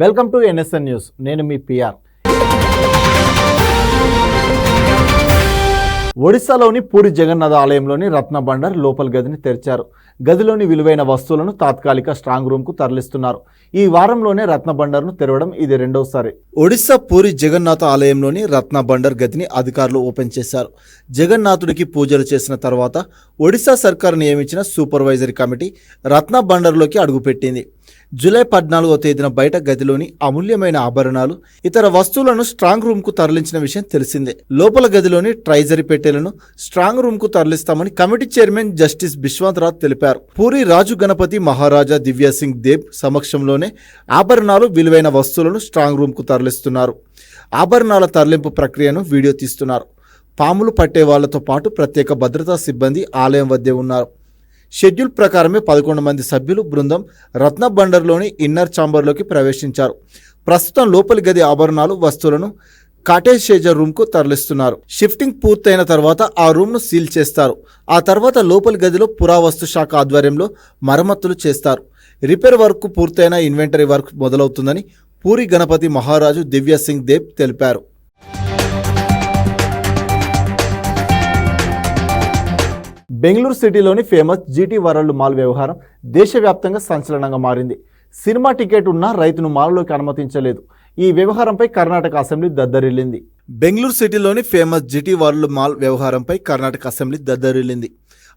Welcome to NSN news. నేను మీ PR. ఒడిశాలోని పూరి జగన్నాథ ఆలయంలోని రత్న బండర్ లోపల గదిని తెరిచారు. గదిలోని విలువైన వస్తువులను తాత్కాలిక స్ట్రాంగ్ రూమ్ కు తరలిస్తున్నారు. ఈ వారంలోనే రత్న బండర్ను తెరవడం ఇది రెండోసారి. ఒడిశా పూరి జగన్నాథ ఆలయంలోని రత్న బండర్ గదిని అధికారులు ఓపెన్ చేశారు. జగన్నాథుడికి పూజలు చేసిన తర్వాత ఒడిశా సర్కారు నియమించిన సూపర్వైజరీ కమిటీ రత్న బండర్లోకి అడుగుపెట్టింది. జూలై 14వ తేదీన బయట గదిలోని అమూల్యమైన ఆభరణాలు, ఇతర వస్తువులను స్ట్రాంగ్ రూమ్ కు తరలించిన విషయం తెలిసిందే. లోపల గదిలోని ట్రైజరీ పెట్టెలను స్ట్రాంగ్ రూమ్ కు తరలిస్తామని కమిటీ చైర్మన్ జస్టిస్ బిశ్వంతరావు తెలిపారు. పూరి రాజు గణపతి మహారాజా దివ్య సింగ్ దేబ్ సమక్షంలోనే ఆభరణాలు, విలువైన వస్తువులను స్ట్రాంగ్ రూమ్ కు తరలిస్తున్నారు. ఆభరణాల తరలింపు ప్రక్రియను వీడియో తీస్తున్నారు. పాములు పట్టే వాళ్లతో పాటు ప్రత్యేక భద్రతా సిబ్బంది ఆలయం వద్దే ఉన్నారు. షెడ్యూల్ ప్రకారమే 11 మంది సభ్యులు బృందం రత్న బండర్లోని ఇన్నర్ ఛాంబర్లోకి ప్రవేశించారు. ప్రస్తుతం లోపలి గది ఆభరణాలు, వస్తువులను కాటేజ్ షేజర్ రూమ్కు తరలిస్తున్నారు. షిఫ్టింగ్ పూర్తయిన తర్వాత ఆ రూమ్ను సీల్ చేస్తారు. ఆ తర్వాత లోపలి గదిలో పురావస్తు శాఖ ఆధ్వర్యంలో మరమ్మతులు చేస్తారు. రిపేర్ వర్క్ పూర్తయిన ఇన్వెంటరీ వర్క్ మొదలవుతుందని పూరి గణపతి మహారాజు దివ్య సింగ్ దేబ్ తెలిపారు. బెంగళూరు సిటీలోని ఫేమస్ జీటీ వరల్డ్ మాల్ వ్యవహారం దేశవ్యాప్తంగా సంచలనంగా మారింది. సినిమా టికెట్ ఉన్నా రైతును మాల్లోకి అనుమతించలేదు. ఈ వ్యవహారంపై కర్ణాటక అసెంబ్లీ దద్దరిల్లింది. బెంగళూరు సిటీలోని ఫేమస్ జీటీ వరల్డ్ మాల్ వ్యవహారంపై కర్ణాటక అసెంబ్లీ దద్దరిల్లింది.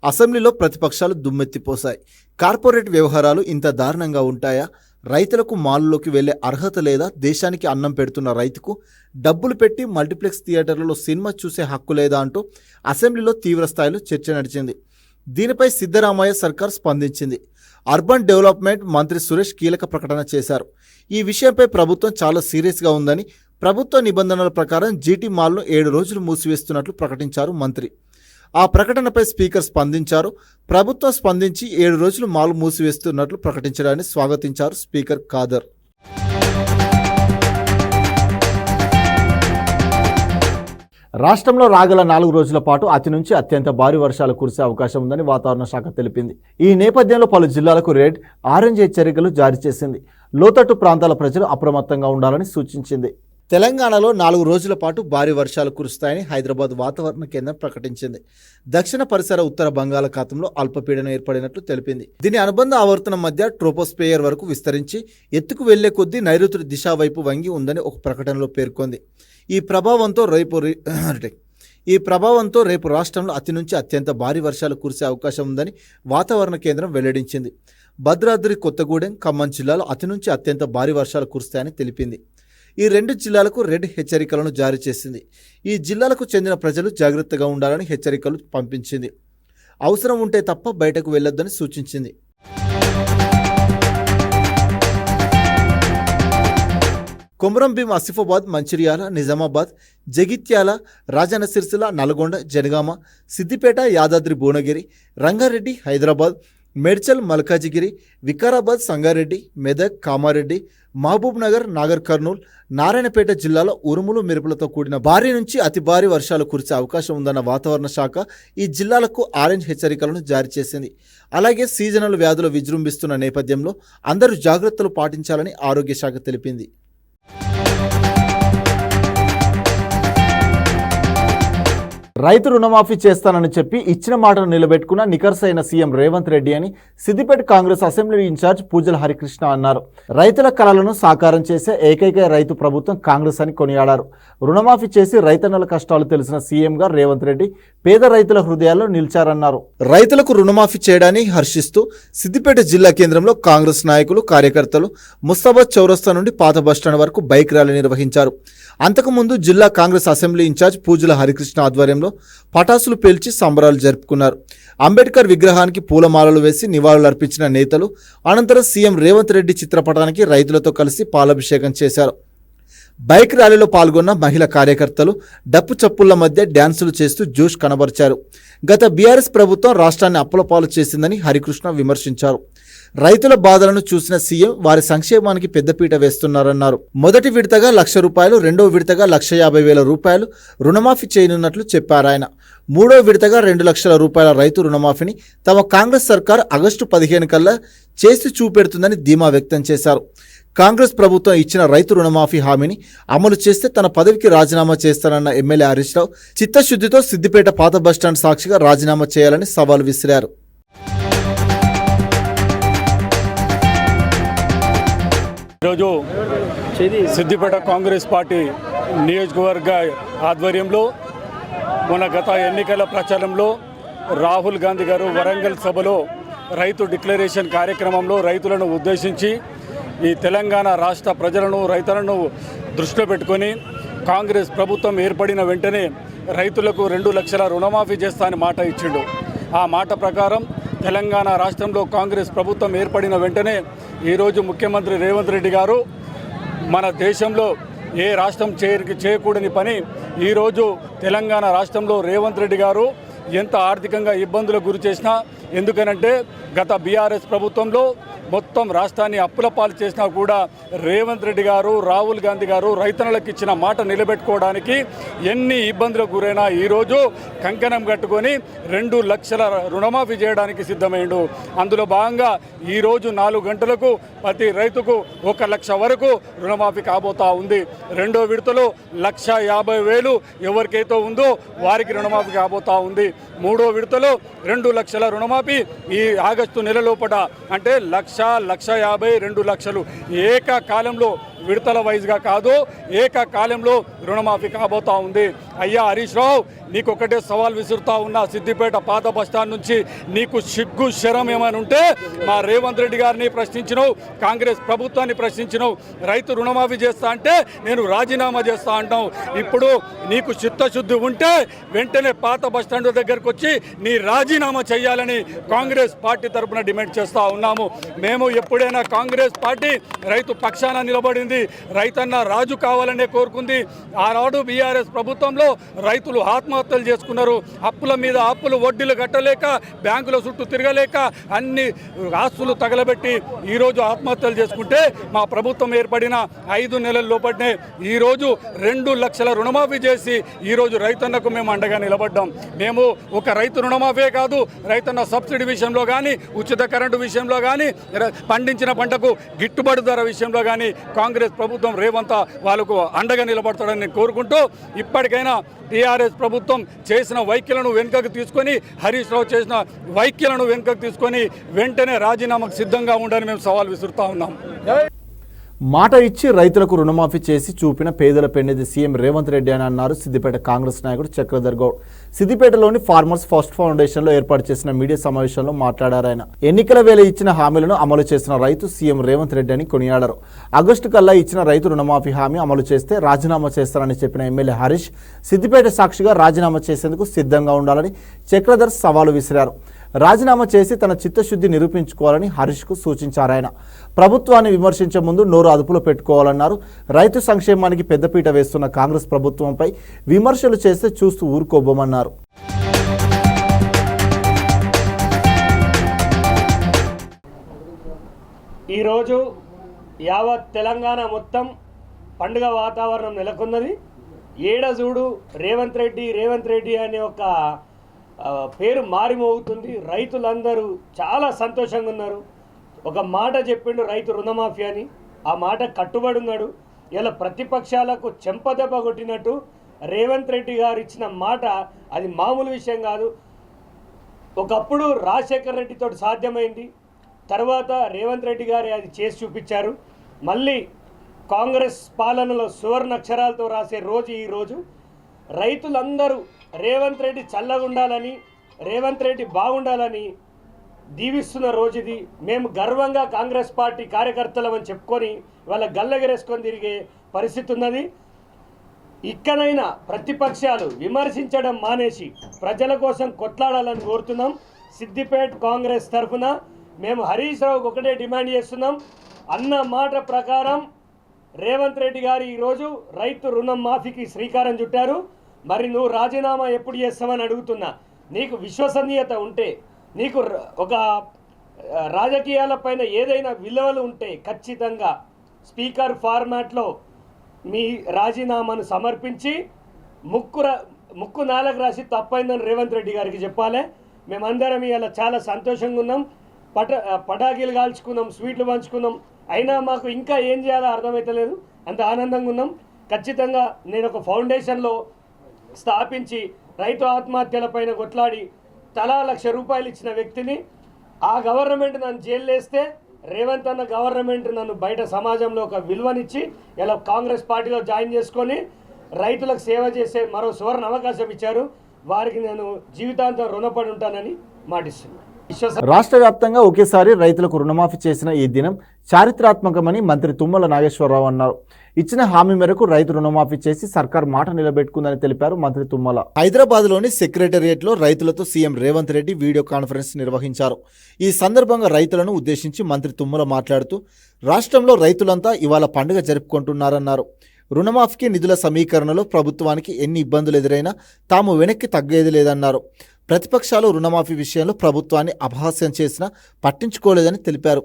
అసెంబ్లీలో ప్రతిపక్షాలు దుమ్మెత్తిపోశాయి. కార్పొరేట్ వ్యవహారాలు ఇంత దారుణంగా ఉంటాయా? రైతులకు మాల్లోకి వెళ్లే అర్హత లేదా? దేశానికి అన్నం పెడుతున్న రైతుకు డబ్బులు పెట్టి మల్టీప్లెక్స్ థియేటర్లలో సినిమా చూసే హక్కు లేదా అంటూ అసెంబ్లీలో తీవ్ర స్థాయిలో చర్చ నడిచింది. దీనిపై సిద్ధరామయ్య సర్కార్ స్పందించింది. అర్బన్ డెవలప్మెంట్ మంత్రి సురేష్ కీలక ప్రకటన చేశారు. ఈ విషయంపై ప్రభుత్వం చాలా సీరియస్గా ఉందని, ప్రభుత్వ నిబంధనల ప్రకారం జీటీ మాల్ను 7 రోజులు మూసివేస్తున్నట్లు ప్రకటించారు మంత్రి. ఆ ప్రకటనపై స్పీకర్ స్పందించారు. ప్రభుత్వం స్పందించి 7 రోజులు మాల్ మూసివేస్తున్నట్లు ప్రకటించడాన్ని స్వాగతించారు స్పీకర్ ఖాదర్. రాష్ట్రంలో రాగల 4 రోజుల పాటు అతి నుంచి అత్యంత భారీ వర్షాలు కురిసే అవకాశం ఉందని వాతావరణ శాఖ తెలిపింది. ఈ నేపథ్యంలో పలు జిల్లాలకు రెడ్, ఆరెంజ్ హెచ్చరికలు జారీ చేసింది. లోతట్టు ప్రాంతాల ప్రజలు అప్రమత్తంగా ఉండాలని సూచించింది. తెలంగాణలో 4 రోజుల పాటు భారీ వర్షాలు కురుస్తాయని హైదరాబాద్ వాతావరణ కేంద్రం ప్రకటించింది. దక్షిణ పరిసర ఉత్తర బంగాళాఖాతంలో అల్పపీడనం ఏర్పడినట్లు తెలిపింది. దీని అనుబంధ ఆవర్తనం మధ్య ట్రోపోస్పియర్ వరకు విస్తరించి ఎత్తుకు వెళ్లే కొద్దీ నైరుతి దిశ వైపు వంగి ఉందని ఒక ప్రకటనలో పేర్కొంది. ఈ ప్రభావంతో రేపు రాష్ట్రంలో అతి నుంచి అత్యంత భారీ వర్షాలు కురిసే అవకాశం ఉందని వాతావరణ కేంద్రం వెల్లడించింది. భద్రాద్రి, కొత్తగూడెం, ఖమ్మం జిల్లాలో అతి నుంచి అత్యంత భారీ వర్షాలు కురుస్తాయని తెలిపింది. ఈ 2 జిల్లాలకు రెడ్ హెచ్చరికలను జారీ చేసింది. ఈ జిల్లాలకు చెందిన ప్రజలు జాగ్రత్తగా ఉండాలని హెచ్చరికలు పంపించింది. అవసరం ఉంటే తప్ప బయటకు వెళ్లొద్దని సూచించింది. కొమరం భీం, ఆసిఫాబాద్, మంచిర్యాల, నిజామాబాద్, జగిత్యాల, రాజన్న సిరిసిల్ల, నల్గొండ, జనగామ, సిద్దిపేట, యాదాద్రి భువనగిరి, రంగారెడ్డి, హైదరాబాద్, మేడ్చల్, మల్కాజిగిరి, వికారాబాద్, సంగారెడ్డి, మెదక్, కామారెడ్డి, మహబూబ్ నగర్, నాగర్ కర్నూల్, నారాయణపేట జిల్లాలో ఉరుములు మెరుపులతో కూడిన భారీ నుంచి అతి భారీ వర్షాలు కురిసే అవకాశం ఉందన్న వాతావరణ శాఖ ఈ జిల్లాలకు ఆరెంజ్ హెచ్చరికలను జారీ చేసింది. అలాగే సీజనల్ వ్యాధులు విజృంభిస్తున్న నేపథ్యంలో అందరూ జాగ్రత్తలు పాటించాలని ఆరోగ్య శాఖ తెలిపింది. రైతు రుణమాఫీ చేస్తానని చెప్పి ఇచ్చిన మాటను నిలబెట్టుకున్న నికర్సైన సీఎం రేవంత్ రెడ్డి అని సిద్దిపేట కాంగ్రెస్ అసెంబ్లీ ఇన్ఛార్జ్ పూజల హరికృష్ణ అన్నారు. రైతుల కలలను సాకారం చేసే ఏకైక రైతు ప్రభుత్వం కాంగ్రెస్ అని కొనియాడారు. రుణమాఫీ చేసి రైతన్నల కష్టాలు తెలిసిన సీఎంగా రేవంత్ రెడ్డి పేద రైతుల హృదయాల్లో నిలిచారన్నారు. రైతులకు రుణమాఫీ చేయడాన్ని హర్షిస్తూ సిద్దిపేట జిల్లా కేంద్రంలో కాంగ్రెస్ నాయకులు, కార్యకర్తలు ముస్తాబాద్ చౌరస్తా నుండి పాత బస్టాండ్ వరకు బైక్ ర్యాలీ నిర్వహించారు. అంతకుముందు జిల్లా కాంగ్రెస్ అసెంబ్లీ ఇన్ఛార్జ్ పూజల హరికృష్ణ ఆధ్వర్యంలో పటాసులు పేల్చి సంబరాలు జరుపుకున్నారు. అంబేద్కర్ విగ్రహానికి పూలమాలలు వేసి నివాళులర్పించిన నేతలు అనంతరం సీఎం రేవంత్ రెడ్డి చిత్రపటానికి రైతులతో కలిసి పాలాభిషేకం చేశారు. బైక్ ర్యాలీలో పాల్గొన్న మహిళా కార్యకర్తలు డప్పు చప్పుళ్ల మధ్య డ్యాన్సులు చేస్తూ జోష్ కనబరిచారు. గత బీఆర్ఎస్ ప్రభుత్వం రాష్ట్రాన్ని అప్పులపాలు చేసిందని హరికృష్ణ విమర్శించారు. రైతుల బాధలను చూసిన సీఎం వారి సంక్షేమానికి పెద్దపీట వేస్తున్నారన్నారు. మొదటి విడతగా ₹1,00,000, రెండో విడతగా ₹150,000 రుణమాఫీ చేయనున్నట్లు చెప్పారాయన. మూడో విడతగా ₹2 లక్షల రైతు రుణమాఫీని తమ కాంగ్రెస్ సర్కార్ ఆగస్టు 15 కల్లా చేసి చూపెడుతుందని ధీమా వ్యక్తం చేశారు. కాంగ్రెస్ ప్రభుత్వం ఇచ్చిన రైతు రుణమాఫీ హామీని అమలు చేస్తే తన పదవికి రాజీనామా చేస్తానన్న ఎమ్మెల్యే హరీష్ రావు చిత్తశుద్ధితో సిద్దిపేట పాత బస్టాండ్ సాక్షిగా రాజీనామా చేయాలని సవాల్ విసిరారు. ఈరోజు సిద్దిపేట కాంగ్రెస్ పార్టీ నియోజకవర్గ ఆధ్వర్యంలో గత ఎన్నికల ప్రచారంలో రాహుల్ గాంధీ గారు వరంగల్ సభలో రైతు డిక్లరేషన్ కార్యక్రమంలో రైతులను ఉద్దేశించి ఈ తెలంగాణ రాష్ట్ర ప్రజలను రైతులను దృష్టిలో పెట్టుకొని కాంగ్రెస్ ప్రభుత్వం ఏర్పడిన వెంటనే రైతులకు 2 లక్షల రుణమాఫీ చేస్తా అని మాట ఇచ్చిండు. ఆ మాట ప్రకారం తెలంగాణ రాష్ట్రంలో కాంగ్రెస్ ప్రభుత్వం ఏర్పడిన వెంటనే ఈరోజు ముఖ్యమంత్రి రేవంత్ రెడ్డి గారు మన దేశంలో ఏ రాష్ట్రం చేయకూడని పని ఈరోజు తెలంగాణ రాష్ట్రంలో రేవంత్ రెడ్డి గారు ఎంత ఆర్థికంగా ఇబ్బందులకు గురి చేసినా, ఎందుకనంటే గత బీఆర్ఎస్ ప్రభుత్వంలో మొత్తం రాష్ట్రాన్ని అప్పుల పాలు చేసినా కూడా రేవంత్ రెడ్డి గారు రాహుల్ గాంధీ గారు రైతన్నలకు ఇచ్చిన మాట నిలబెట్టుకోవడానికి ఎన్ని ఇబ్బందులకు గురైనా ఈరోజు కంకణం కట్టుకొని 2 లక్షల రుణమాఫీ చేయడానికి సిద్ధమైండు. అందులో భాగంగా ఈరోజు 4 గంటలకు ప్రతి రైతుకు 1 లక్ష వరకు రుణమాఫీ కాబోతా ఉంది. రెండో విడతలో 1,50,000 ఎవరికైతే ఉందో వారికి రుణమాఫీ కాబోతా ఉంది. మూడో విడతలో 2 లక్షల రుణమాఫీ ఈ ఆగస్టు నెల లోపల, అంటే 1,50,000 2 లక్షలు ఏకకాలంలో విడతల వైజ్గా కాదు ఏకకాలంలో రుణమాఫీ కాబోతా ఉంది. అయ్యా హరీష్ రావు, నీకు ఒకటే సవాల్ విసురుతా ఉన్నా, సిద్దిపేట పాత బస్టాండ్ నుంచి నీకు సిగ్గు శరం ఏమైనా ఉంటే మా రేవంత్ రెడ్డి గారిని ప్రశ్నించినావు, కాంగ్రెస్ ప్రభుత్వాన్ని ప్రశ్నించినావు. రైతు రుణమాఫీ చేస్తా అంటే నేను రాజీనామా చేస్తా అంటావు. ఇప్పుడు నీకు చిత్తశుద్ధి ఉంటే వెంటనే పాత బస్టాండ్ దగ్గరకు వచ్చి నీ రాజీనామా చేయాలని కాంగ్రెస్ పార్టీ తరఫున డిమాండ్ చేస్తూ ఉన్నాము. మేము ఎప్పుడైనా కాంగ్రెస్ పార్టీ రైతు పక్షాన నిలబడింది, రైతన్న రాజు కావాలనే కోరుకుంది. ఆనాడు బీఆర్ఎస్ ప్రభుత్వంలో రైతులు ఆత్మహత్యలు చేసుకున్నారు. అప్పుల మీద అప్పులు, వడ్డీలు కట్టలేక, బ్యాంకుల చుట్టూ తిరగలేక, అన్ని ఆస్తులు తగలబెట్టి ఈరోజు ఆత్మహత్యలు చేసుకుంటే మా ప్రభుత్వం ఏర్పడిన 5 నెలల లోపలనే ఈరోజు 2 లక్షల రుణమాఫీ చేసి ఈరోజు రైతన్నకు మేము అండగా నిలబడ్డాం. మేము ఒక రైతు రుణమాఫీ కాదు, రైతన్న సబ్సిడీ విషయంలో కానీ, ఉచిత కరెంటు విషయంలో కానీ, పండించిన పంటకు గిట్టుబాటు ధర విషయంలో కానీ కాంగ్రెస్ ప్రభుత్వం రేవంత్ వాళ్ళకు అండగా నిలబడతాడని నేను కోరుకుంటూ, ఇప్పటికైనా టీఆర్ఎస్ ప్రభుత్వం చేసిన వ్యాఖ్యలను వెనుకకు తీసుకొని, హరీష్ రావు చేసిన వ్యాఖ్యలను వెనుకకు తీసుకొని వెంటనే రాజీనామాకు సిద్ధంగా ఉండాలని మేము సవాల్ విసురుతా ఉన్నాం. మాట ఇచ్చి రైతులకు రుణమాఫీ చేసి చూపిన పేదల పెన్నిది సీఎం రేవంత్ రెడ్డి అని అన్నారు సిద్దిపేట కాంగ్రెస్ నాయకుడు చక్రధర్ గౌడ్. సిద్దిపేటలోని ఫార్మర్స్ ఫస్ట్ ఫౌండేషన్లో ఏర్పాటు చేసిన మీడియా సమావేశంలో మాట్లాడారు ఆయన. ఎన్నికల వేళ ఇచ్చిన హామీలను అమలు చేసిన రైతు సీఎం రేవంత్ రెడ్డి అని కొనియాడారు. ఆగస్టు కల్లా ఇచ్చిన రైతు రుణమాఫీ హామీ అమలు చేస్తే రాజీనామా చేస్తారని చెప్పిన ఎమ్మెల్యే హరీష్ సిద్దిపేట సాక్షిగా రాజీనామా చేసేందుకు సిద్ధంగా ఉండాలని చక్రధర్ సవాలు విసిరారు. రాజీనామా చేసి తన చిత్తశుద్ధి నిరూపించుకోవాలని హరీష్కు సూచించారాయన. ప్రభుత్వాన్ని విమర్శించే ముందు నోరు అదుపులో పెట్టుకోవాలన్నారు. రైతు సంక్షేమానికి పెద్దపీట వేస్తున్న కాంగ్రెస్ ప్రభుత్వంపై విమర్శలు చేస్తే చూస్తూ ఊరుకోబోమన్నారు. ఈరోజు యావత్ తెలంగాణ మొత్తం పండుగ వాతావరణం నెలకొన్నది. ఏడజూడు రేవంత్ రెడ్డి అనే ఒక పేరు మారిమోగుతుంది. రైతులందరూ చాలా సంతోషంగా ఉన్నారు. ఒక మాట చెప్పిండు రైతు రుణమాఫీ అని, ఆ మాట కట్టుబడి ఉన్నాడు. ఇలా ప్రతిపక్షాలకు చెంపదెబ్బ కొట్టినట్టు రేవంత్ రెడ్డి గారు ఇచ్చిన మాట అది మామూలు విషయం కాదు. ఒకప్పుడు రాజశేఖర్ రెడ్డితో సాధ్యమైంది, తర్వాత రేవంత్ రెడ్డి గారు అది చేసి చూపించారు. మళ్ళీ కాంగ్రెస్ పాలనలో సువర్ణ అక్షరాలతో రాసే రోజు ఈరోజు. రైతులందరూ రేవంత్ రెడ్డి చల్లగా ఉండాలని, రేవంత్ రెడ్డి బాగుండాలని దీవిస్తున్న రోజు ఇది. మేము గర్వంగా కాంగ్రెస్ పార్టీ కార్యకర్తలమని చెప్పుకొని వాళ్ళ గల్లెగరేసుకొని తిరిగే పరిస్థితి ఉన్నది. ఇక్కడైనా ప్రతిపక్షాలు విమర్శించడం మానేసి ప్రజల కోసం కొట్లాడాలని కోరుతున్నాం. సిద్దిపేట కాంగ్రెస్ తరఫున మేము హరీష్ రావుకు ఒకటే డిమాండ్ చేస్తున్నాం. అన్న మాట ప్రకారం రేవంత్ రెడ్డి గారు ఈరోజు రైతు రుణం మాఫీకి శ్రీకారం చుట్టారు. మరి నువ్వు రాజీనామా ఎప్పుడు చేస్తామని అడుగుతున్నా. నీకు విశ్వసనీయత ఉంటే, నీకు ఒక రాజకీయాలపైన ఏదైనా విలువలు ఉంటే ఖచ్చితంగా స్పీకర్ ఫార్మాట్లో మీ రాజీనామాను సమర్పించి ముక్కు నాలుగు రాసి తప్పైందని రేవంత్ రెడ్డి గారికి చెప్పాలి. మేమందరం ఇలా చాలా సంతోషంగా ఉన్నాం. పటాకీలు కాల్చుకున్నాం, స్వీట్లు పంచుకున్నాం. అయినా మాకు ఇంకా ఏం చేయాలో అర్థమవుతలేదు. అంత ఆనందంగా ఉన్నాం. ఖచ్చితంగా నేను ఒక ఫౌండేషన్లో స్థాపించి రైతు ఆత్మహత్యలపైన కొట్లాడి తలా ₹1,00,000 ఇచ్చిన వ్యక్తిని. ఆ గవర్నమెంట్ నన్ను జైలు వేస్తే రేవంత్ అన్న గవర్నమెంట్ నన్ను బయట సమాజంలో ఒక విలువనిచ్చి ఇలా కాంగ్రెస్ పార్టీలో జాయిన్ చేసుకొని రైతులకు సేవ చేసే మరో సువర్ణ అవకాశం ఇచ్చారు. వారికి నేను జీవితాంతం రుణపడి ఉంటానని మాటిస్తున్నాను. రాష్ట్ర వ్యాప్తంగా ఒకేసారి రైతులకు రుణమాఫీ చేసిన ఈ దినం చారిత్రాత్మకమని మంత్రి తుమ్మల నాగేశ్వరరావు అన్నారు. ఇచ్చిన హామీ మేరకు రైతు రుణమాఫీ చేసి సర్కార్ మాట నిలబెట్టుకుందని తెలిపారు మంత్రి తుమ్మల. హైదరాబాద్లోని సెక్రటేరియట్లో రైతులతో CM Revanth Reddy video conference నిర్వహించారు. ఈ సందర్భంగా రైతులను ఉద్దేశించి మంత్రి తుమ్మల మాట్లాడుతూ రాష్ట్రంలో రైతులంతా ఇవాళ పండుగ జరుపుకుంటున్నారన్నారు. రుణమాఫీకి నిధుల సమీకరణలో ప్రభుత్వానికి ఎన్ని ఇబ్బందులు ఎదురైనా తాము వెనక్కి తగ్గేది లేదన్నారు. ప్రతిపక్షాలు రుణమాఫీ విషయంలో ప్రభుత్వాన్ని అపహాస్యం చేసినా పట్టించుకోలేదని తెలిపారు.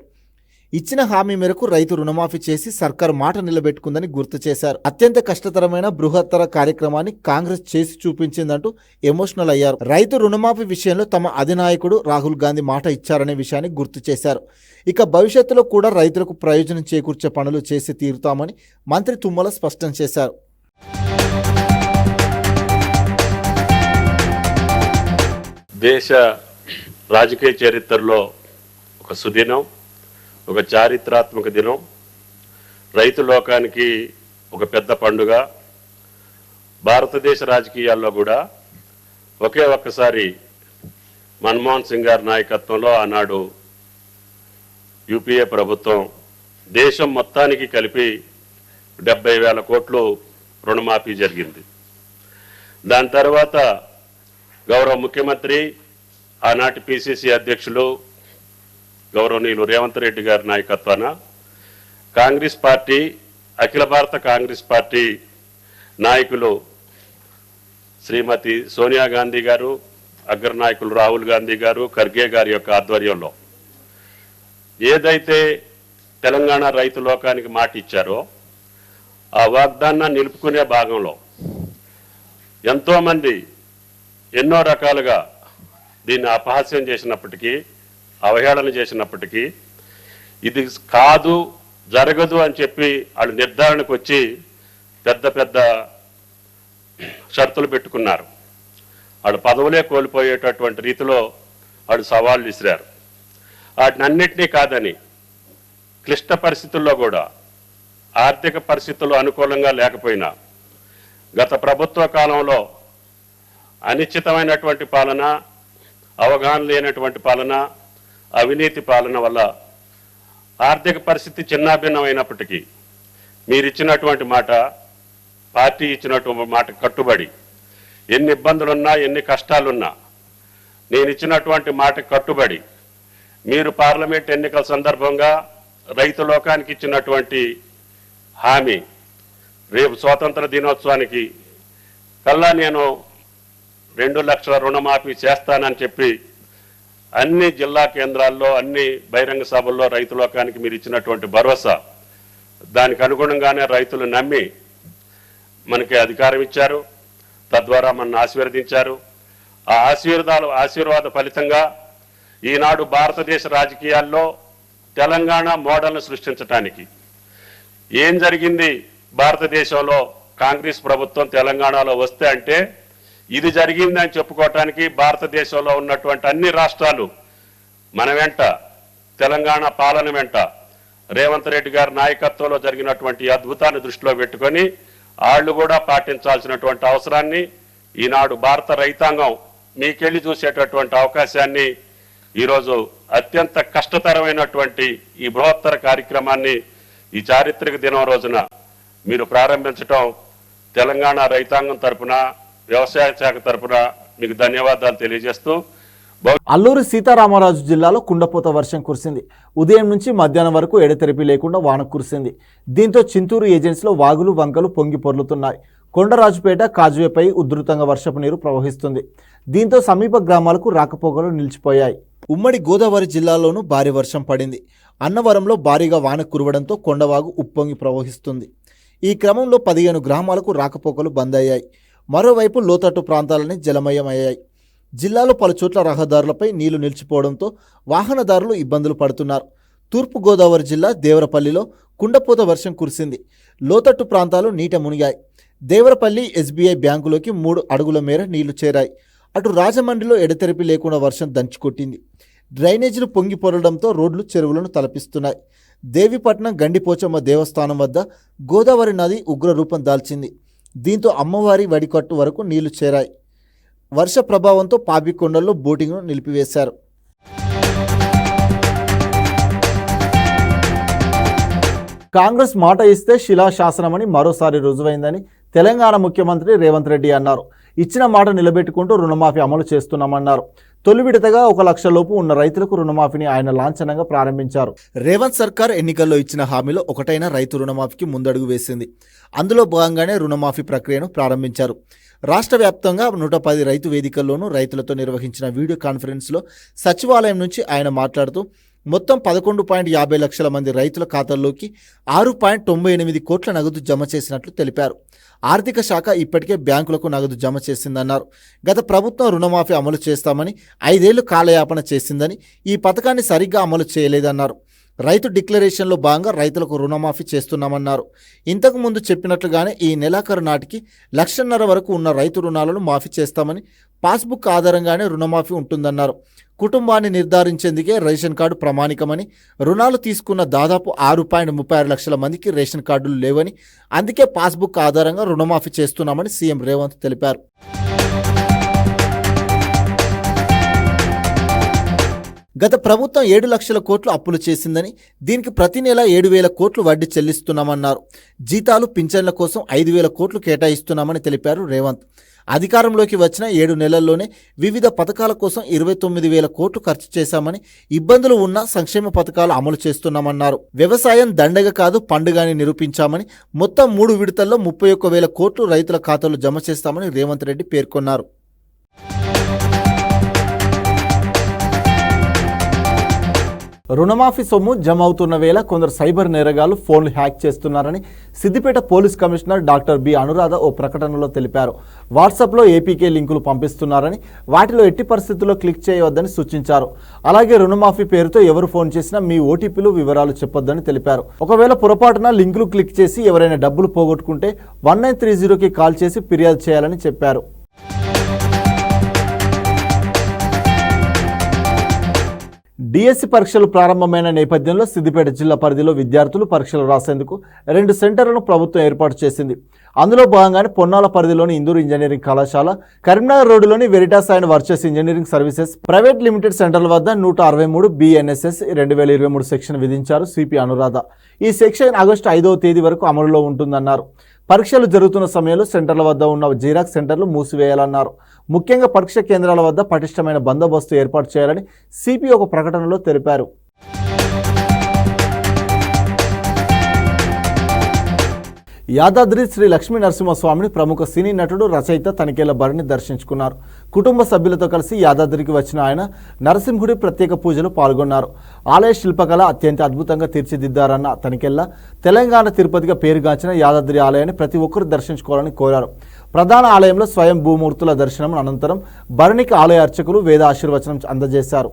ఇచ్చిన హామీ మేరకు రైతు రుణమాఫీ చేసి సర్కారు మాట నిలబెట్టుకుందని గుర్తు చేశారు. అత్యంత కష్టతరమైన బృహత్తర కార్యక్రమాన్ని కాంగ్రెస్ చేసి చూపించిందంటూ ఎమోషనల్ అయ్యారు. రైతు రుణమాఫీ విషయంలో తమ అధినాయకుడు రాహుల్ గాంధీ మాట ఇచ్చారనే విషయాన్ని గుర్తు చేశారు. ఇక భవిష్యత్తులో కూడా రైతులకు ప్రయోజనం చేకూర్చే పనులు చేసి తీరుతామని మంత్రి తుమ్మల స్పష్టం చేశారు. దేశ రాజకీయ చరిత్రలో ఒక సుదినం, ఒక చారిత్రాత్మక దినం, రైతు లోకానికి ఒక పెద్ద పండుగ. భారతదేశ రాజకీయాల్లో కూడా ఒకే ఒక్కసారి మన్మోహన్ సింగ్ గారి నాయకత్వంలో ఆనాడు యూపీఏ ప్రభుత్వం దేశం మొత్తానికి కలిపి 70,000 కోట్లు రుణమాఫీ జరిగింది. దాని తర్వాత గౌరవ ముఖ్యమంత్రి, ఆనాటి పిసిసి అధ్యక్షులు గౌరవనీయులు రేవంత్ రెడ్డి గారి నాయకత్వాన కాంగ్రెస్ పార్టీ, అఖిల భారత కాంగ్రెస్ పార్టీ నాయకులు శ్రీమతి సోనియా గాంధీ గారు, అగ్రనాయకులు రాహుల్ గాంధీ గారు, ఖర్గే గారి యొక్క ఆధ్వర్యంలో ఏదైతే తెలంగాణ రైతు లోకానికి మాట ఇచ్చారో ఆ వాగ్దానాన్ని నిలుపుకునే భాగంలో ఎంతోమంది ఎన్నో రకాలుగా దీన్ని అపహాస్యం చేసినప్పటికీ, అవహేళన చేసినప్పటికీ, ఇది కాదు, జరగదు అని చెప్పి వాళ్ళు నిర్ధారణకు వచ్చి పెద్ద పెద్ద షరతులు పెట్టుకున్నారు. వాళ్ళు పదవులే కోల్పోయేటటువంటి రీతిలో వాళ్ళు సవాళ్ళు విసిరారు. వాటిని అన్నింటినీ కాదని క్లిష్ట పరిస్థితుల్లో కూడా, ఆర్థిక పరిస్థితులు అనుకూలంగా లేకపోయినా, గత ప్రభుత్వ కాలంలో అనిశ్చితమైనటువంటి పాలన, అవగాహన లేనటువంటి పాలన, అవినీతి పాలన వల్ల ఆర్థిక పరిస్థితి చిన్నాభిన్నమైనప్పటికీ మీరు ఇచ్చినటువంటి మాట, పార్టీ ఇచ్చినటువంటి మాట కట్టుబడి, ఎన్ని ఇబ్బందులున్నా, ఎన్ని కష్టాలున్నా నేను ఇచ్చినటువంటి మాట కట్టుబడి మీరు పార్లమెంట్ ఎన్నికల సందర్భంగా రైతు లోకానికి ఇచ్చినటువంటి హామీ, రేపు స్వాతంత్ర దినోత్సవానికి కల్లా నేను 2 లక్షల రుణమాఫీ చేస్తానని చెప్పి అన్ని జిల్లా కేంద్రాల్లో, అన్ని బహిరంగ సభల్లో రైతు లోకానికి మీరు ఇచ్చినటువంటి భరోసా, దానికి అనుగుణంగానే రైతులు నమ్మి మనకి అధికారం ఇచ్చారు. తద్వారా మనల్ని ఆశీర్వదించారు. ఆ ఆశీర్వాద ఫలితంగా ఈనాడు భారతదేశ రాజకీయాల్లో తెలంగాణ మోడల్ను సృష్టించడానికి ఏం జరిగింది, భారతదేశంలో కాంగ్రెస్ ప్రభుత్వం తెలంగాణలో వస్తే అంటే ఇది జరిగిందని చెప్పుకోవటానికి భారతదేశంలో ఉన్నటువంటి అన్ని రాష్ట్రాలు మన వెంట, తెలంగాణ పాలన వెంట రేవంత్ రెడ్డి గారి నాయకత్వంలో జరిగినటువంటి అద్భుతాన్ని దృష్టిలో పెట్టుకొని వాళ్ళు కూడా పాటించాల్సినటువంటి అవసరాన్ని ఈనాడు భారత రైతాంగం మీకెళ్ళి చూసేటటువంటి అవకాశాన్ని ఈరోజు అత్యంత కష్టతరమైనటువంటి ఈ బృహత్తర కార్యక్రమాన్ని ఈ చారిత్రక దినం రోజున మీరు ప్రారంభించడం తెలంగాణ రైతాంగం తరపున, వ్యవసాయ శాఖ తరపున మీకు ధన్యవాదాలు తెలియజేస్తూ, అల్లూరి సీతారామరాజు జిల్లాలో కుండపోత వర్షం కురిసింది. ఉదయం నుంచి మధ్యాహ్నం వరకు ఎడతెరిపి లేకుండా వాన కురిసింది. దీంతో చింతూరు ఏజెన్సీలో వాగులు, వంకలు పొంగి పొర్లుతున్నాయి. కొండరాజుపేట, కాజువేపై ఉధృతంగా వర్షపు నీరు ప్రవహిస్తుంది. దీంతో సమీప గ్రామాలకు రాకపోకలు నిలిచిపోయాయి. ఉమ్మడి గోదావరి జిల్లాలోనూ భారీ వర్షం పడింది. అన్నవరంలో భారీగా వాన కురవడంతో కొండవాగు ఉప్పొంగి ప్రవహిస్తుంది. ఈ క్రమంలో 15 గ్రామాలకు రాకపోకలు బంద్ అయ్యాయి. మరోవైపు లోతట్టు ప్రాంతాలని జలమయమయ్యాయి. జిల్లాలో పలు చోట్ల రహదారులపై నీళ్లు నిలిచిపోవడంతో వాహనదారులు ఇబ్బందులు పడుతున్నారు. తూర్పుగోదావరి జిల్లా దేవరపల్లిలో కుండపోత వర్షం కురిసింది. లోతట్టు ప్రాంతాలు నీట మునిగాయి. దేవరపల్లి ఎస్బీఐ బ్యాంకులోకి 3 అడుగుల మేర నీళ్లు చేరాయి. అటు రాజమండ్రిలో ఎడతెరిపి లేకుండా వర్షం దంచుకొట్టింది. డ్రైనేజీలు పొంగి పొరలడంతో రోడ్లు చెరువులను తలపిస్తున్నాయి. దేవీపట్నం గండిపోచమ్మ దేవస్థానం వద్ద గోదావరి నది ఉగ్రరూపం దాల్చింది. దీంతో అమ్మవారి వడికట్టు వరకు నీళ్లు చేరాయి. వర్ష ప్రభావంతో పాపికొండల్లో బోటింగ్ను నిలిపివేశారు. కాంగ్రెస్ మాట ఇస్తే శిలాశాసనమని మరోసారి రుజువైందని తెలంగాణ ముఖ్యమంత్రి రేవంత్ రెడ్డి అన్నారు. ఇచ్చిన మాట నిలబెట్టుకుంటూ రుణమాఫీ అమలు చేస్తున్నామన్నారు. తొలి విడతగా 1 లక్ష లోపు ఉన్న రైతులకు రుణమాఫీని ఆయన లాంఛనంగా ప్రారంభించారు. రేవంత్ సర్కార్ ఎన్నికల్లో ఇచ్చిన హామీలో ఒకటైన రైతు రుణమాఫీకి ముందడుగు వేసింది. అందులో భాగంగానే రుణమాఫీ ప్రక్రియను ప్రారంభించారు. రాష్ట్ర వ్యాప్తంగా 110 రైతు వేదికల్లోనూ రైతులతో నిర్వహించిన వీడియో కాన్ఫరెన్స్లో సచివాలయం నుంచి ఆయన మాట్లాడుతూ మొత్తం 11.50 లక్షల మంది రైతుల ఖాతాల్లోకి 6.98 కోట్ల నగదు జమ చేసినట్లు తెలిపారు. ఆర్థిక శాఖ ఇప్పటికే బ్యాంకులకు నగదు జమ చేసిందన్నారు. గత ప్రభుత్వం రుణమాఫీ అమలు చేస్తామని 5 ఏళ్లు కాలయాపన చేసిందని, ఈ పథకాన్ని సరిగ్గా అమలు చేయలేదన్నారు. రైతు డిక్లరేషన్లో భాగంగా రైతులకు రుణమాఫీ చేస్తున్నామన్నారు. ఇంతకు ముందు చెప్పినట్లుగానే ఈ నెలాఖరు నాటికి 1.5 లక్షల వరకు ఉన్న రైతు రుణాలను మాఫీ చేస్తామని, పాస్బుక్ ఆధారంగానే రుణమాఫీ ఉంటుందన్నారు. కుటుంబాన్ని నిర్ధారించేందుకే రేషన్ కార్డు ప్రమాణికమని, రుణాలు తీసుకున్న దాదాపు 6.36 లక్షల మందికి రేషన్ కార్డులు లేవని, అందుకే పాస్బుక్ ఆధారంగా రుణమాఫీ చేస్తున్నామని సీఎం రేవంత్ తెలిపారు. గత ప్రభుత్వం 7 లక్షల కోట్లు అప్పులు చేసిందని, దీనికి ప్రతి నెల 7,000 కోట్లు వడ్డీ చెల్లిస్తున్నామన్నారు. జీతాలు పింఛన్ల కోసం 5,000 కోట్లు కేటాయిస్తున్నామని తెలిపారు రేవంత్. అధికారంలోకి వచ్చిన 7 నెలల్లోనే వివిధ పథకాల కోసం 29,000 కోట్లు ఖర్చు చేశామని, ఇబ్బందులు ఉన్న సంక్షేమ పథకాలు అమలు చేస్తున్నామన్నారు. వ్యవసాయం దండగ కాదు పండుగ అని నిరూపించామని, మొత్తం 3 విడతల్లో 31,000 కోట్లు రైతుల ఖాతాలో జమ చేస్తామని రేవంత్ రెడ్డి పేర్కొన్నారు. రుణమాఫీ సొమ్ము జమ అవుతున్న వేళ కొందరు సైబర్ నేరగాళ్లు ఫోన్లు హ్యాక్ చేస్తున్నారని Siddipet police commissioner doctor B Anuradha ఓ ప్రకటనలో తెలిపారు. వాట్సాప్లో ఏపీకే లింకులు పంపిస్తున్నారని, వాటిలో ఎట్టి పరిస్థితుల్లో క్లిక్ చేయవద్దని సూచించారు. అలాగే రుణమాఫీ పేరుతో ఎవరు ఫోన్ చేసినా మీ ఓటీపీలు వివరాలు చెప్పొద్దని తెలిపారు. ఒకవేళ పొరపాటున లింకులు క్లిక్ చేసి ఎవరైనా డబ్బులు పోగొట్టుకుంటే 1930కి కాల్ చేసి ఫిర్యాదు చేయాలని చెప్పారు. డిఎస్సి పరీక్షలు ప్రారంభమైన నేపథ్యంలో సిద్దిపేట జిల్లా పరిధిలో విద్యార్థులు పరీక్షలు రాసేందుకు 2 సెంటర్లను ప్రభుత్వం ఏర్పాటు చేసింది. అందులో భాగంగానే పొన్నాల పరిధిలోని ఇందూరు ఇంజనీరింగ్ కళాశాల, కరీంనగర్ రోడ్డులోని Veritas and Virtues engineering services private limited సెంటర్ల వద్ద 163 BNSS 2023 సెక్షన్ విధించారు సిపి అనురాధ. ఈ సెక్షన్ ఆగస్టు 5వ తేదీ వరకు అమలులో ఉంటుందన్నారు. పరీక్షలు జరుగుతున్న సమయంలో సెంటర్ల వద్ద ఉన్న జిరాక్స్ సెంటర్లు మూసివేయాలన్నారు. ముఖ్యంగా పరీక్ష కేంద్రాల వద్ద పటిష్టమైన బందోబస్తు ఏర్పాటు చేయాలని సిపి ఒక ప్రకటనలో తెలిపారు. యాదాద్రి శ్రీ లక్ష్మీ నరసింహస్వామిని ప్రముఖ సినీ నటుడు, రచయిత తనికేళ్ల భరణి దర్శించుకున్నారు. కుటుంబ సభ్యులతో కలిసి యాదాద్రికి వచ్చిన ఆయన నరసింహుడి ప్రత్యేక పూజలు పాల్గొన్నారు. ఆలయ శిల్పకళ అత్యంత అద్భుతంగా తీర్చిదిద్దారన్న తనికేళ్ల తెలంగాణ తిరుపతిగా పేరుగాంచిన యాదాద్రి ఆలయాన్ని ప్రతి ఒక్కరూ దర్శించుకోవాలని కోరారు. ప్రధాన ఆలయంలో స్వయం భూమూర్తుల దర్శనం అనంతరం భరణికి ఆలయ అర్చకులు వేద ఆశీర్వచనం అందజేశారు.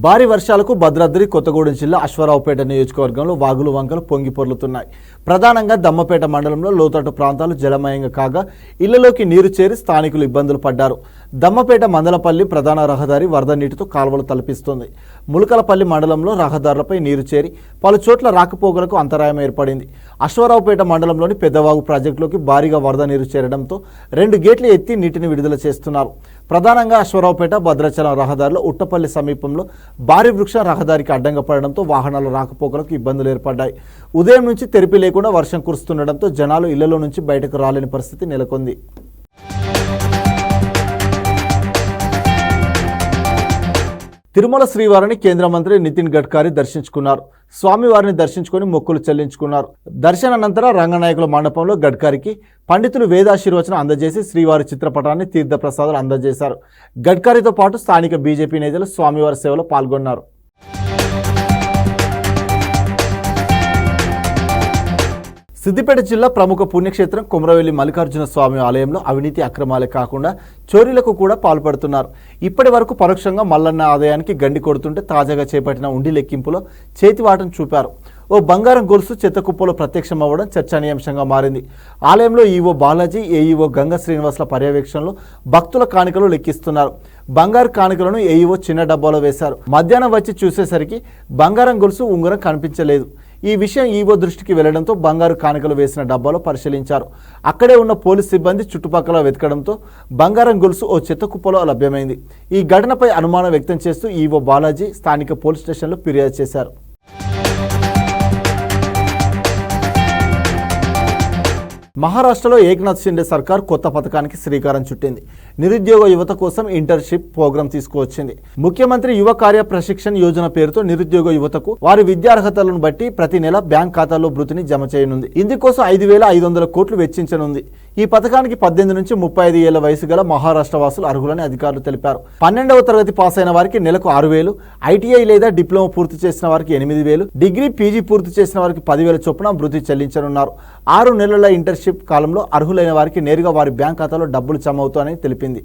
భారీ వర్షాలకు భద్రాద్రి కొత్తగూడెం జిల్లా అశ్వారావుపేట నియోజకవర్గంలో వాగులు వంకలు పొంగి పొర్లుతున్నాయి. ప్రధానంగా దమ్మపేట మండలంలో లోతట్టు ప్రాంతాలు జలమయంగా కాగా ఇళ్లలోకి నీరు చేరి స్థానికులు ఇబ్బందులు పడ్డారు. దమ్మపేట మందలపల్లి ప్రధాన రహదారి వరద నీటితో కాల్వలు తలపిస్తుంది. ములకలపల్లి మండలంలో రహదారులపై నీరు చేరి పలు చోట్ల రాకపోకలకు అంతరాయం ఏర్పడింది. అశ్వారావుపేట మండలంలోని పెద్దవాగు ప్రాజెక్టులోకి భారీగా వరద నీరు చేరడంతో 2 గేట్లు ఎత్తి నీటిని విడుదల చేస్తున్నారు. ప్రధానంగా అశ్వారావుపేట భద్రాచలం రహదారిలో ఉట్టపల్లి సమీపంలో భారీ వృక్షం రహదారికి అడ్డంగా పడడంతో వాహనాల రాకపోకలకు ఇబ్బందులు ఏర్పడ్డాయి. ఉదయం నుంచి తెరిపి లేకుండా వర్షం కురుస్తుండటంతో జనాలు ఇళ్లలో నుంచి బయటకు రాలేని పరిస్థితి నెలకొంది. తిరుమల శ్రీవారిని కేంద్ర మంత్రి నితిన్ గడ్కరీ దర్శించుకున్నారు. స్వామివారిని దర్శించుకొని మొక్కులు చెల్లించుకున్నారు. దర్శనానంతరం రంగనాయకుల మండపంలో గడ్కరీకి పండితులు వేదాశీర్వచనం అందజేసి శ్రీవారి చిత్రపటాన్ని తీర్థప్రసాదాలు అందజేశారు. గడ్కరీతో పాటు స్థానిక బీజేపీ నేతలు స్వామివారి సేవలో పాల్గొన్నారు. సిద్దిపేట జిల్లా ప్రముఖ పుణ్యక్షేత్రం కొమరవెల్లి మల్లికార్జున స్వామి ఆలయంలో అవినీతి అక్రమాలే కాకుండా చోరీలకు కూడా పాల్పడుతున్నారు. ఇప్పటి వరకు పరోక్షంగా మల్లన్న ఆదాయానికి గండి కొడుతుంటే తాజాగా చేపట్టిన ఉండి లెక్కింపులో చేతివాటం చూపారు. ఓ బంగారం గొలుసు చెత్తకుప్పలో ప్రత్యక్షమవ్వడం చర్చనీయాంశంగా మారింది. ఆలయంలో ఈవో బాలాజీ, ఏఈఓ గంగ శ్రీనివాసుల పర్యవేక్షణలో భక్తుల కాணிకలు లెక్కిస్తున్నారు. బంగారు కాணிకలను ఏఈఓ చిన్న డబ్బాలో వేశారు. మధ్యాహ్నం వచ్చి చూసేసరికి బంగారం గొలుసు ఉంగరం కనిపించలేదు. ఈ విషయం ఈవో దృష్టికి వెళ్లడంతో బంగారు కాணிకలు వేసిన డబ్బాలో పరిశీలించారు. అక్కడే ఉన్న పోలీస్ సిబ్బంది చుట్టుపక్కల వెతకడంతో బంగారం గొలుసు ఓ చెత్త కుప్పలో లభ్యమైంది. ఈ ఘటనపై అనుమానం వ్యక్తం చేస్తూ ఈవో బాలాజీ స్థానిక పోలీస్ స్టేషన్లో ఫిర్యాదు చేశారు. మహారాష్ట్రలో ఏక్నాథ్ షిండే సర్కార్ కొత్త పథకానికి శ్రీకారం చుట్టింది. నిరుద్యోగ యువత కోసం ఇంటర్న్షిప్ ప్రోగ్రాం తీసుకువచ్చింది. ముఖ్యమంత్రి యువ కార్య ప్రశిక్షణ యోజన పేరుతో నిరుద్యోగ యువతకు వారి విద్యార్హతలను బట్టి ప్రతి నెల బ్యాంక్ ఖాతాల్లో భృతిని జమ చేయనుంది. ఇందుకోసం 5,500 కోట్లు వెచ్చించనుంది. ఈ పథకానికి 18 నుంచి 35 ఏళ్ల వయసు గల మహారాష్ట్ర వాసులు అర్హులని అధికారులు తెలిపారు. 12వ తరగతి పాస్ అయిన వారికి నెలకు 6,000, ఐటీఐ లేదా డిప్లొమా పూర్తి చేసిన వారికి 8,000, డిగ్రీ పీజీ పూర్తి చేసిన వారికి 10,000 చొప్పున భృతి చెల్లించనున్నారు. 6 నెలల ఇంటర్న్షిప్ కాలంలో అర్హులైన వారికి నేరుగా వారి బ్యాంక్ ఖాతాలో డబ్బులు జమ అవుతాయని తెలిపింది.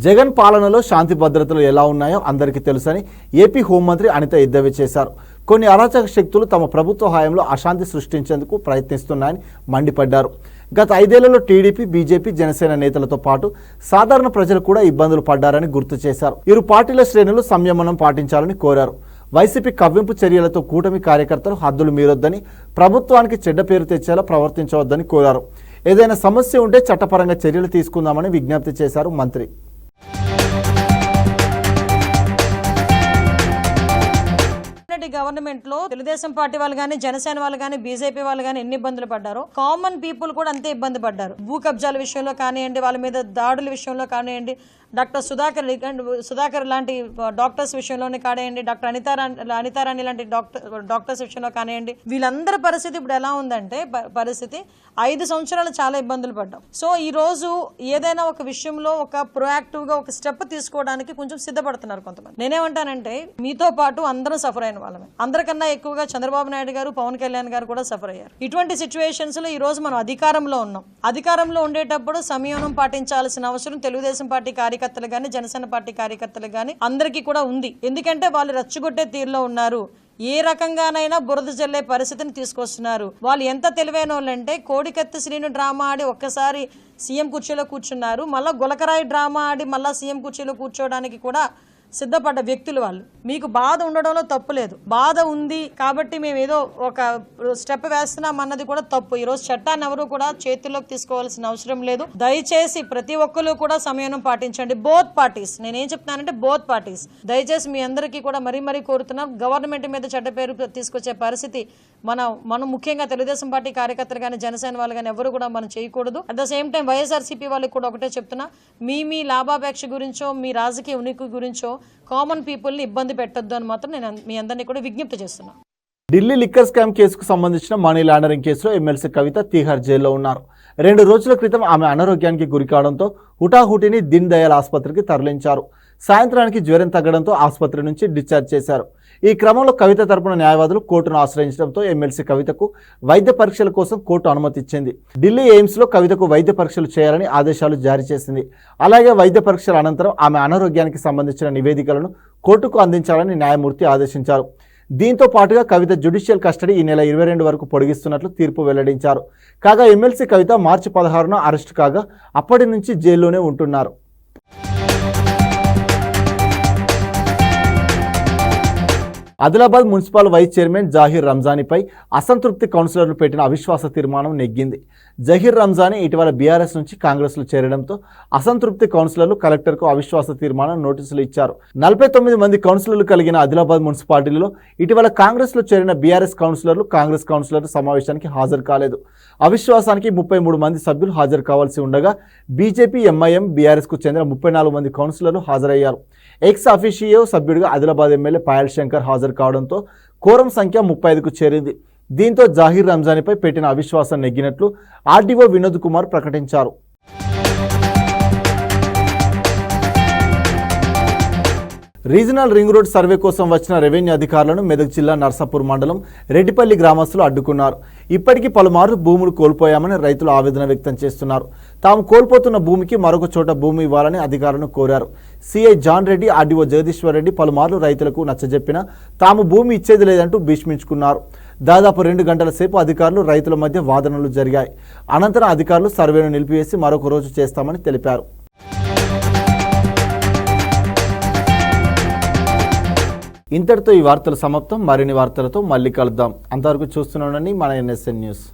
జగన్ పాలనలో శాంతి భద్రతలు ఎలా ఉన్నాయో అందరికీ తెలుసని ఏపీ హోంమంత్రి అనిత ఎద్దేవా చేశారు. కొన్ని అరాచక శక్తులు తమ ప్రభుత్వ హయాంలో అశాంతి సృష్టించేందుకు ప్రయత్నిస్తున్నాయని మండిపడ్డారు. గత 5 ఏళ్లలో టీడీపీ, బీజేపీ, జనసేన నేతలతో పాటు సాధారణ ప్రజలు కూడా ఇబ్బందులు పడ్డారని గుర్తు చేశారు. ఇరు పార్టీల శ్రేణులు సంయమనం పాటించాలని కోరారు. వైసీపీ కవ్వింపు చర్యలతో కూటమి కార్యకర్తలు హద్దులు మీరొద్దని, ప్రభుత్వానికి చెడ్డ పేరు తెచ్చేలా ప్రవర్తించవద్దని కోరారు. ఏదైనా సమస్య ఉంటే చట్టపరంగా చర్యలు తీసుకుందామని విజ్ఞప్తి చేశారు మంత్రి. గవర్నమెంట్ లో తెలుగుదేశం పార్టీ వాళ్ళు గానీ, జనసేన వాళ్ళు గానీ, బీజేపీ వాళ్ళు గానీ ఎన్ని ఇబ్బందులు పడ్డారో కామన్ పీపుల్ కూడా అంతే ఇబ్బంది పడ్డారు. భూ కబ్జాల విషయంలో కానివ్వండి, వాళ్ళ మీద దాడుల విషయంలో కానివ్వండి, డాక్టర్ సుధాకర్ లాంటి డాక్టర్స్ విషయంలోనే కానివ్వండి, డాక్టర్ అనితారాణి లాంటి డాక్టర్స్ విషయంలో కానివ్వండి, వీళ్ళందరి పరిస్థితి ఇప్పుడు ఎలా ఉందంటే 5 సంవత్సరాలు చాలా ఇబ్బందులు పడ్డాం. సో ఈ రోజు ఏదైనా ఒక విషయంలో ఒక ప్రొయాక్టివ్ గా ఒక స్టెప్ తీసుకోవడానికి కొంచెం సిద్ధపడుతున్నారు కొంతమంది. నేనేమంటానంటే మీతో పాటు అందరం సఫర్ అయిన వాళ్ళమే. అందరికన్నా ఎక్కువగా చంద్రబాబు నాయుడు గారు, పవన్ కళ్యాణ్ గారు కూడా సఫర్ అయ్యారు. ఇటువంటి సిచ్యువేషన్స్ లో ఈ రోజు మనం అధికారంలో ఉన్నాం. అధికారంలో ఉండేటప్పుడు సంయమనం పాటించాల్సిన అవసరం తెలుగుదేశం పార్టీ కార్యకర్తలు గానీ, జనసేన పార్టీ కార్యకర్తలు గానీ అందరికీ కూడా ఉంది. ఎందుకంటే వాళ్ళు రెచ్చగొట్టే తీరులో ఉన్నారు. ఏ రకంగానైనా బురద జల్లే పరిస్థితిని తీసుకొస్తున్నారు. వాళ్ళు ఎంత తెలివైన వాళ్ళంటే కోడికత్తి శ్రీను డ్రామా ఆడి ఒక్కసారి సీఎం కుర్చీలో కూర్చున్నారు, మళ్ళా గులకరాయి డ్రామా ఆడి మళ్ళా సీఎం కుర్చీలో కూర్చోవడానికి కూడా సిద్ధపడ్డ వ్యక్తులు వాళ్ళు. మీకు బాధ ఉండడంలో తప్పు లేదు. బాధ ఉంది కాబట్టి మేము ఏదో ఒక స్టెప్ వేస్తున్నాం అన్నది కూడా తప్పు. ఈరోజు చట్టాన్ని ఎవరు కూడా చేతుల్లోకి తీసుకోవాల్సిన అవసరం లేదు. దయచేసి ప్రతి ఒక్కరు కూడా సమయం పాటించండి. బోత్ పార్టీస్, నేనేం చెప్తున్నానంటే బోత్ పార్టీస్ దయచేసి మీ అందరికీ కూడా మరీ కోరుతున్నాం. గవర్నమెంట్ మీద చెడ్డ పేరు తీసుకొచ్చే పరిస్థితి మనం ముఖ్యంగా తెలుగుదేశం పార్టీ కార్యకర్తలు కానీ, జనసేన వాళ్ళు కానీ ఎవరు కూడా మనం చేయకూడదు. At the same time YSRCP వాళ్ళకి కూడా ఒకటే చెప్తున్నా, మీ లాభాపేక్ష గురించో, మీ రాజకీయ ఉనికి గురించో కామన్ పీపుల్ని ఇబ్బంది పెట్టొద్దు అని మాత్రం నేను మీ అందరినీ కూడా విజ్ఞప్తి చేస్తున్నా. ఢిల్లీ లిక్కర్ స్కామ్ కేసుకు సంబంధించిన మనీ లాండరింగ్ కేసులో ఎమ్మెల్సీ కవిత తీహార్ జైల్లో ఉన్నారు. 2 రోజుల క్రితం ఆమె అనారోగ్యానికి గురి కావడంతో హుటాహుటిని దీన్ దయాళ్ ఆసుపత్రికి తరలించారు. సాయంత్రానికి జ్వరం తగ్గడంతో ఆసుపత్రి నుంచి డిశ్చార్జ్ చేశారు. ఈ క్రమంలో కవిత తరపున న్యాయవాదులు కోర్టును ఆశ్రయించడంతో ఎమ్మెల్సీ కవితకు వైద్య పరీక్షల కోసం కోర్టు అనుమతి ఇచ్చింది. ఢిల్లీ ఎయిమ్స్లో కవితకు వైద్య పరీక్షలు చేయాలని ఆదేశాలు జారీ చేసింది. అలాగే వైద్య పరీక్షల అనంతరం ఆమె అనారోగ్యానికి సంబంధించిన నివేదికలను కోర్టుకు అందించాలని న్యాయమూర్తి ఆదేశించారు. దీంతో పాటుగా కవిత జ్యుడిషియల్ కస్టడీ ఈ నెల 22 వరకు పొడిగిస్తున్నట్లు తీర్పు వెల్లడించారు. కాగా ఎమ్మెల్సీ కవిత మార్చి 16న అరెస్టు కాగా అప్పటి నుంచి జైల్లోనే ఉంటున్నారు. Adilabad municipal vice chairman Zaheer రంజానీపై అసంతృప్తి కౌన్సిలర్లు పెట్టిన అవిశ్వాస తీర్మానం నెగ్గింది. జహీర్ రంజానీ ఇటీవల బీఆర్ఎస్ నుంచి కాంగ్రెస్లో చేరడంతో అసంతృప్తి కౌన్సిలర్లు కలెక్టర్కు అవిశ్వాస తీర్మానం నోటీసులు ఇచ్చారు. 49 మంది కౌన్సిలర్లు కలిగిన ఆదిలాబాద్ మున్సిపాలిటీలో ఇటీవల కాంగ్రెస్లో చేరిన బీఆర్ఎస్ కౌన్సిలర్లు కాంగ్రెస్ కౌన్సిలర్లు సమావేశానికి హాజరు కాలేదు. అవిశ్వాసానికి 33 మంది సభ్యులు హాజరు కావాల్సి ఉండగా బీజేపీ, ఎంఐఎం, బీఆర్ఎస్కు చెందిన 34 మంది కౌన్సిలర్లు హాజరయ్యారు. ఎక్స్ అఫీషియో సభ్యుడిగా ఆదిలాబాద్ ఎమ్మెల్యే పాయల్ శంకర్ హాజరు కావడంతో కోరం సంఖ్య 35కు చేరింది. దీంతో జహీర్ రంజానీపై పెట్టిన అవిశ్వాసం నెగ్గినట్లు ఆర్డీఓ వినోద్ కుమార్ ప్రకటించారు. రీజనల్ రింగ్ రోడ్ సర్వే కోసం వచ్చిన రెవెన్యూ అధికారులను మెదక్ జిల్లా నర్సాపూర్ మండలం రెడ్డిపల్లి గ్రామస్తులు అడ్డుకున్నారు. ఇప్పటికీ పలుమార్లు భూములు కోల్పోయామని రైతులు ఆవేదన వ్యక్తం చేస్తున్నారు. తాము కోల్పోతున్న భూమికి మరొక చోట భూమి ఇవ్వాలని అధికారులను కోరారు. CI John Reddy, RDO Jagadishwar Reddy పలుమార్లు రైతులకు నచ్చజెప్పినా తాము భూమి ఇచ్చేది లేదంటూ భీష్మించుకున్నారు. దాదాపు 2 గంటల సేపు అధికారులు రైతుల మధ్య వాదనలు జరిగాయి. అనంతరం అధికారులు సర్వేను నిలిపివేసి మరొక రోజు చేస్తామని తెలిపారు. ఇంతటితో ఈ వార్తలు సమాప్తం. మరిన్ని వార్తలతో మళ్ళీ కలుద్దాం. అంతవరకు చూస్తూనే ఉండండి మన NSN న్యూస్.